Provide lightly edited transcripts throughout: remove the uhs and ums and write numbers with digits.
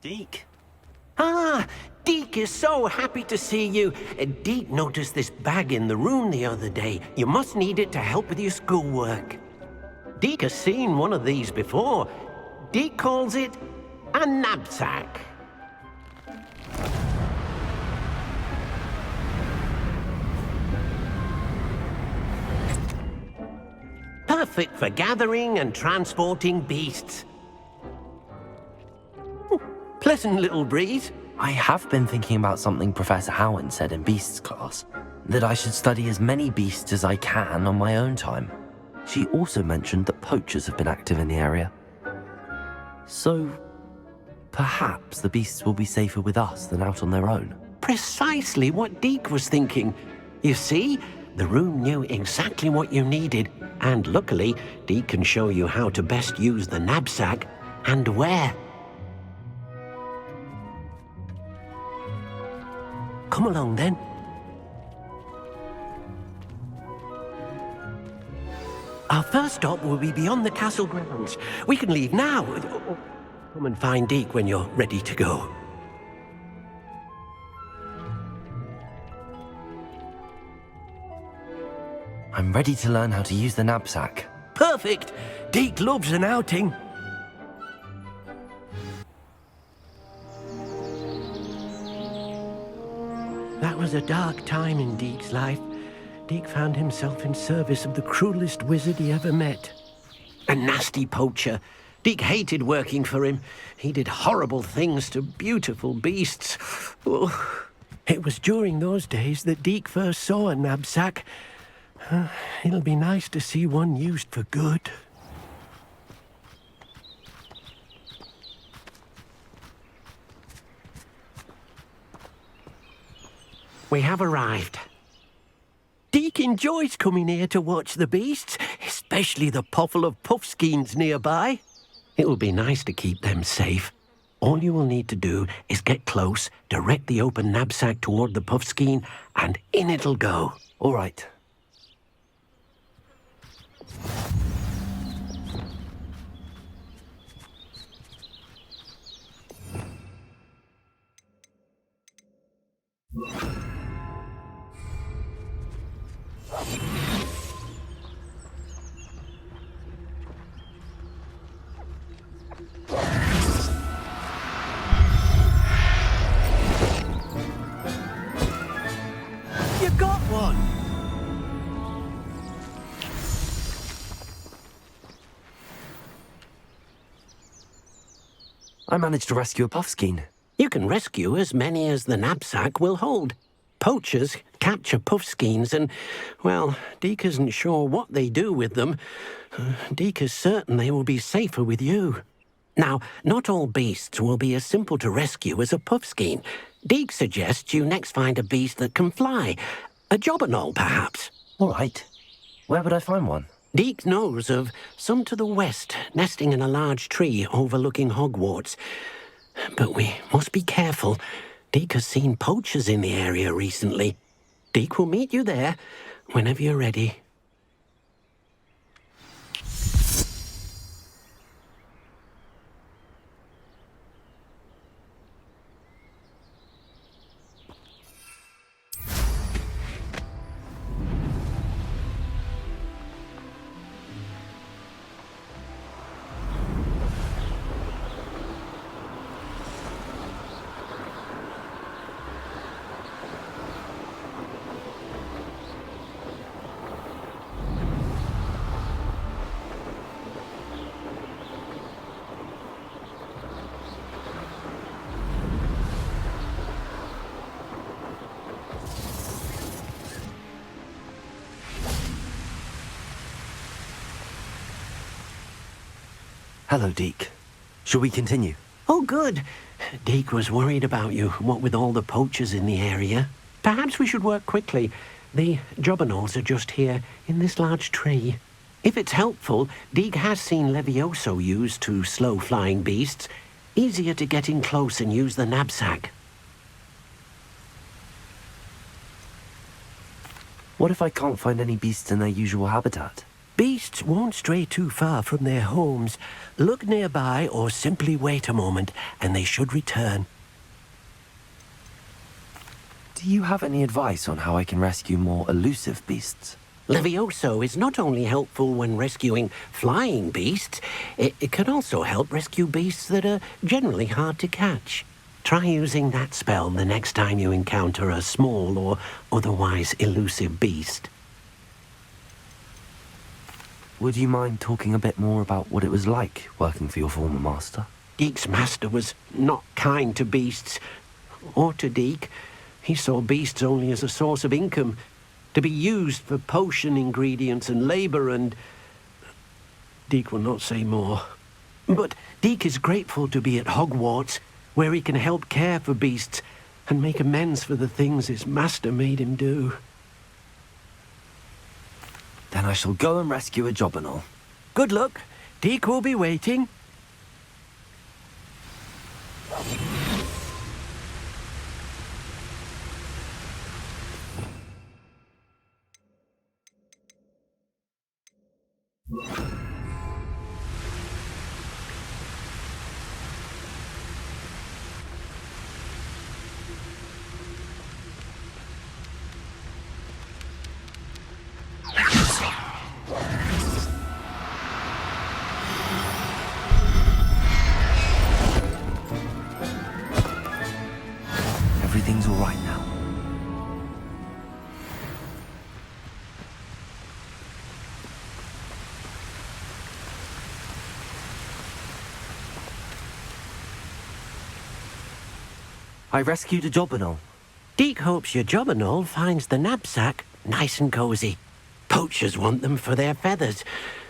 Deke. Ah, Deke is so happy to see you. Deke noticed this bag in the room the other day. You must need it to help with your schoolwork. Deke has seen one of these before. Deke calls it a Nab-Sack. Perfect for gathering and transporting beasts. Pleasant little breeze. I have been thinking about something Professor Howard said in Beasts class, that I should study as many beasts as I can on my own time. She also mentioned that poachers have been active in the area. So, perhaps the beasts will be safer with us than out on their own. Precisely what Deke was thinking. You see, the room knew exactly what you needed, and luckily, Deke can show you how to best use the Nab-Sack and where. Come along, then. Our first stop will be beyond the castle grounds. We can leave now. Come and find Deke when you're ready to go. I'm ready to learn how to use the Nab-Sack. Perfect! Deke loves an outing. That was a dark time in Deke's life. Deke found himself in service of the cruelest wizard he ever met. A nasty poacher. Deke hated working for him. He did horrible things to beautiful beasts. Oh. It was during those days that Deke first saw a Nab-Sack. It'll be nice to see one used for good. We have arrived. Deke enjoys coming here to watch the beasts, especially the puffle of puffskeins nearby. It will be nice to keep them safe. All you will need to do is get close, direct the open Nab-Sack toward the puffskein, and in it'll go. All right. You got one! I managed to rescue a puffskein. You can rescue as many as the Nab-Sack will hold. Poachers capture puffskeins and, well, Deke isn't sure what they do with them. Deke is certain they will be safer with you. Now, not all beasts will be as simple to rescue as a puffskein. Deke suggests you next find a beast that can fly. A jobberknoll, perhaps. All right. Where would I find one? Deke knows of some to the west, nesting in a large tree overlooking Hogwarts. But we must be careful. Deke has seen poachers in the area recently. Deke will meet you there whenever you're ready. Hello, Deke. Shall we continue? Oh, good. Deke was worried about you, what with all the poachers in the area. Perhaps we should work quickly. The jobberknolls are just here, in this large tree. If it's helpful, Deke has seen Levioso used to slow flying beasts. Easier to get in close and use the Nab-Sack. What if I can't find any beasts in their usual habitat? Beasts won't stray too far from their homes. Look nearby or simply wait a moment, and they should return. Do you have any advice on how I can rescue more elusive beasts? Levioso is not only helpful when rescuing flying beasts, it can also help rescue beasts that are generally hard to catch. Try using that spell the next time you encounter a small or otherwise elusive beast. Would you mind talking a bit more about what it was like working for your former master? Deek's master was not kind to beasts, or to Deek. He saw beasts only as a source of income, to be used for potion ingredients and labor, and Deek will not say more. But Deek is grateful to be at Hogwarts, where he can help care for beasts and make amends for the things his master made him do. Then I shall go and rescue a job and all. Good luck. Deek will be waiting. Everything's all right now. I rescued a job and all. Deek hopes your Jobberknoll finds the Nab-Sack nice and cozy. Poachers want them for their feathers,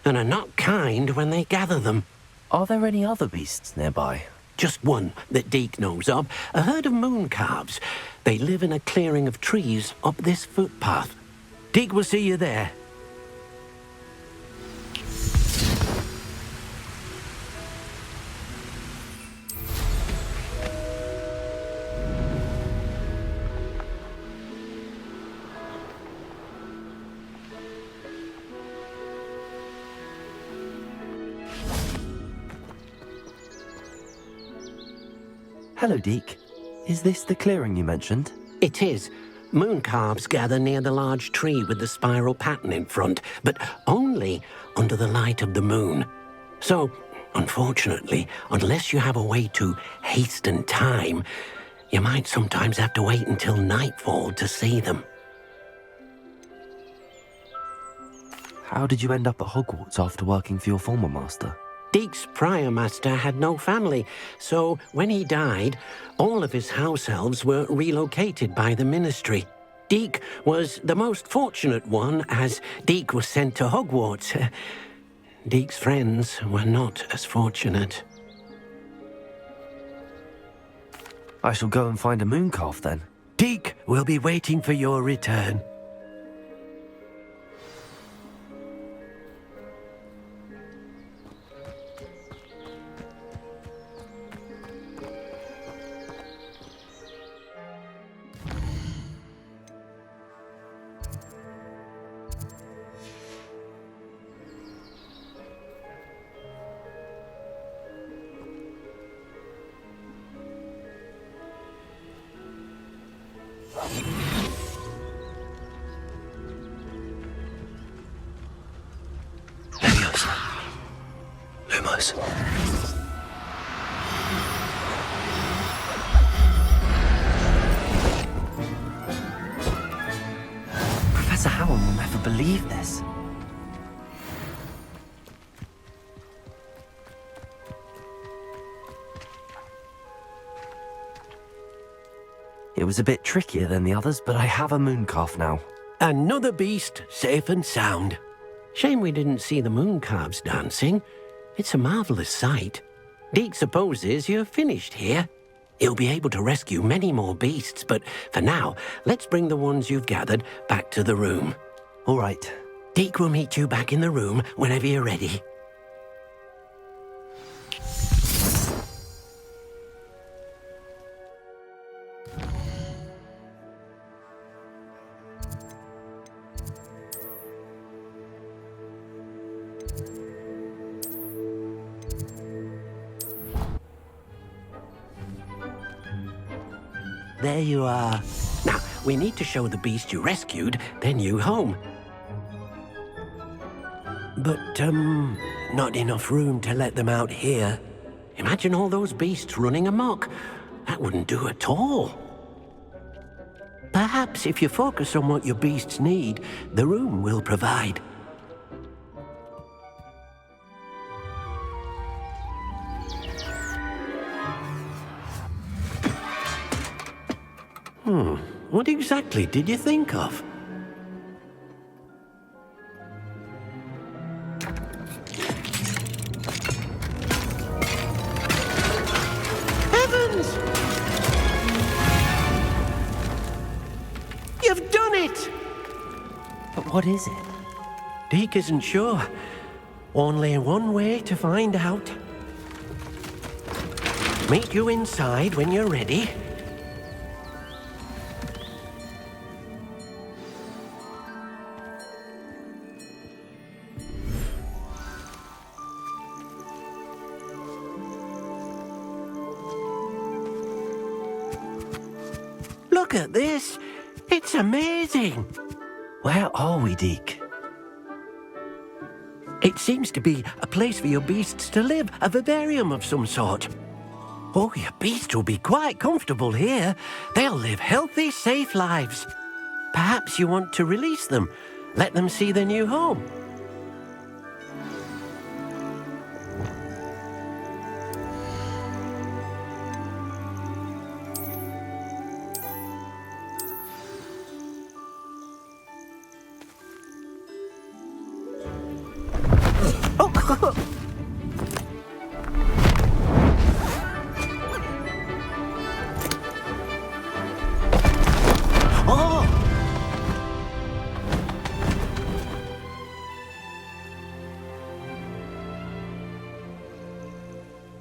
and are not kind when they gather them. Are there any other beasts nearby? Just one that Deek knows of, a herd of moon calves. They live in a clearing of trees up this footpath. Deek will see you there. Hello, Deek. Is this the clearing you mentioned? It is. Moon calves gather near the large tree with the spiral pattern in front, but only under the light of the moon. So, unfortunately, unless you have a way to hasten time, you might sometimes have to wait until nightfall to see them. How did you end up at Hogwarts after working for your former master? Deek's prior master had no family, so when he died, all of his house elves were relocated by the ministry. Deek was the most fortunate one, as Deek was sent to Hogwarts. Deek's friends were not as fortunate. I shall go and find a moon calf then. Deek will be waiting for your return. Lumos. Professor Howard will never believe this. It was a bit trickier than the others, but I have a moon calf now. Another beast, safe and sound. Shame we didn't see the moon calves dancing. It's a marvelous sight. Deek supposes you're finished here. He'll be able to rescue many more beasts, but for now, let's bring the ones you've gathered back to the room. All right. Deek will meet you back in the room whenever you're ready. There you are. Now, we need to show the beast you rescued their new home. But, not enough room to let them out here. Imagine all those beasts running amok. That wouldn't do at all. Perhaps if you focus on what your beasts need, the room will provide. What exactly did you think of? Heavens! You've done it! But what is it? Deke isn't sure. Only one way to find out. Meet you inside when you're ready. Look at this. It's amazing. Where are we, Deke? It seems to be a place for your beasts to live, a vivarium of some sort. Oh, your beasts will be quite comfortable here. They'll live healthy, safe lives. Perhaps you want to release them, let them see their new home.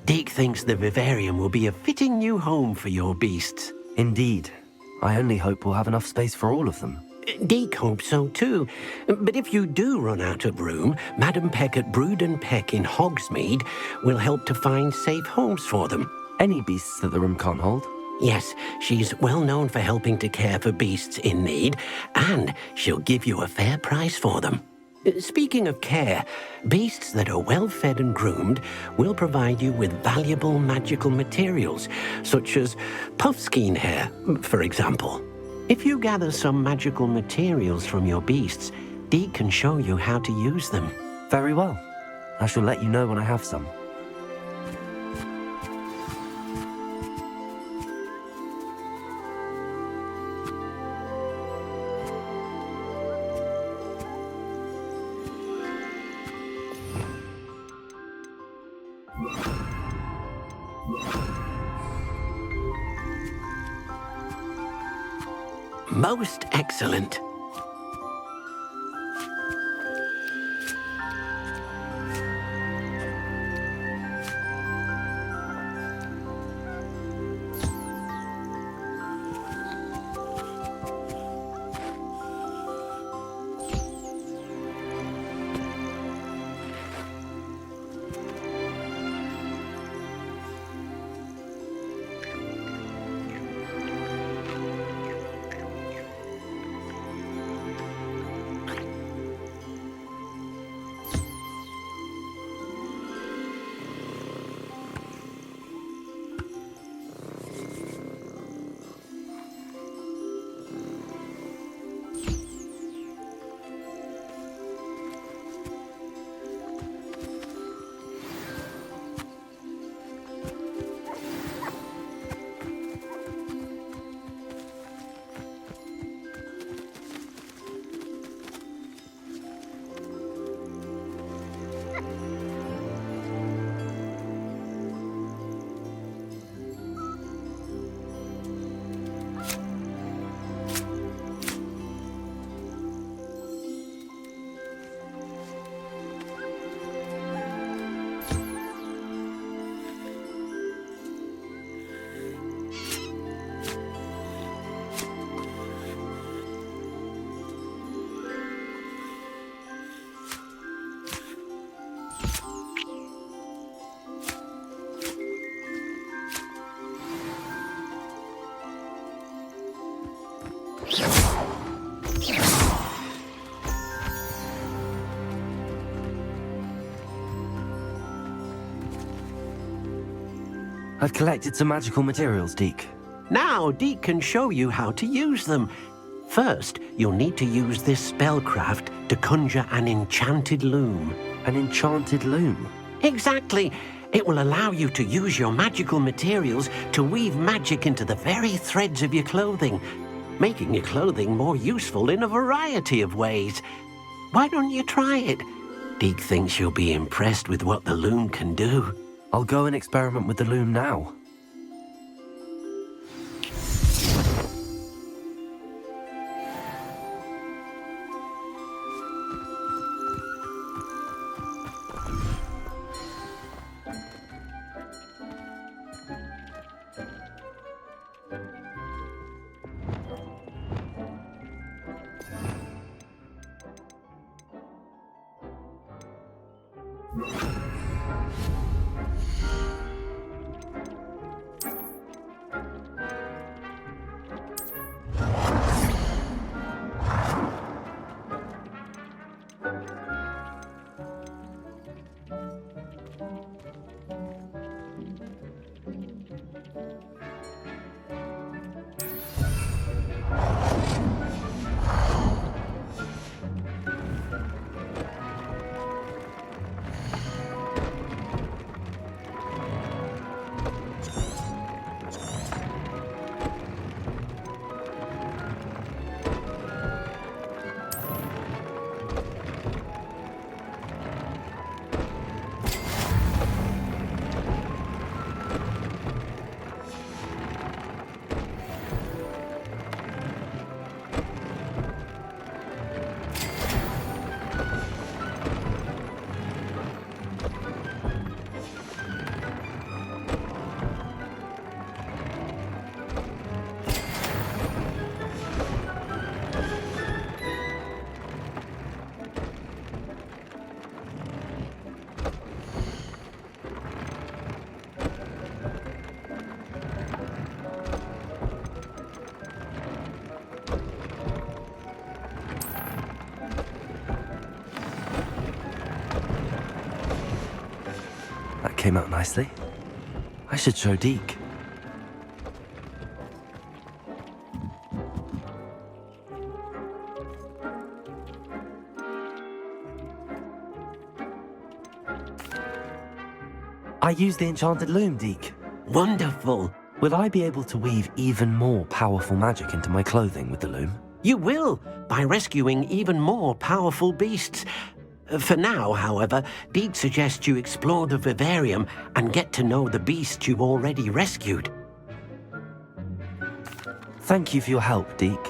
Deke thinks the vivarium will be a fitting new home for your beasts. Indeed. I only hope we'll have enough space for all of them. Deke hopes so too. But if you do run out of room, Madam Peck at Brood and Peck in Hogsmeade will help to find safe homes for them. Any beasts that the room can't hold? Yes, she's well known for helping to care for beasts in need, and she'll give you a fair price for them. Speaking of care, beasts that are well fed and groomed will provide you with valuable magical materials, such as puffskein hair, for example. If you gather some magical materials from your beasts, Deke can show you how to use them. Very well. I shall let you know when I have some. Most excellent. I've collected some magical materials, Deke. Now, Deke can show you how to use them. First, you'll need to use this spellcraft to conjure an enchanted loom. An enchanted loom? Exactly. It will allow you to use your magical materials to weave magic into the very threads of your clothing, making your clothing more useful in a variety of ways. Why don't you try it? Deke thinks you'll be impressed with what the loom can do. I'll go and experiment with the loom now. That came out nicely. I should show Deke. I used the enchanted loom, Deke. Wonderful. Will I be able to weave even more powerful magic into my clothing with the loom? You will, by rescuing even more powerful beasts. For now, however, Deke suggests you explore the vivarium and get to know the beasts you've already rescued. Thank you for your help, Deke.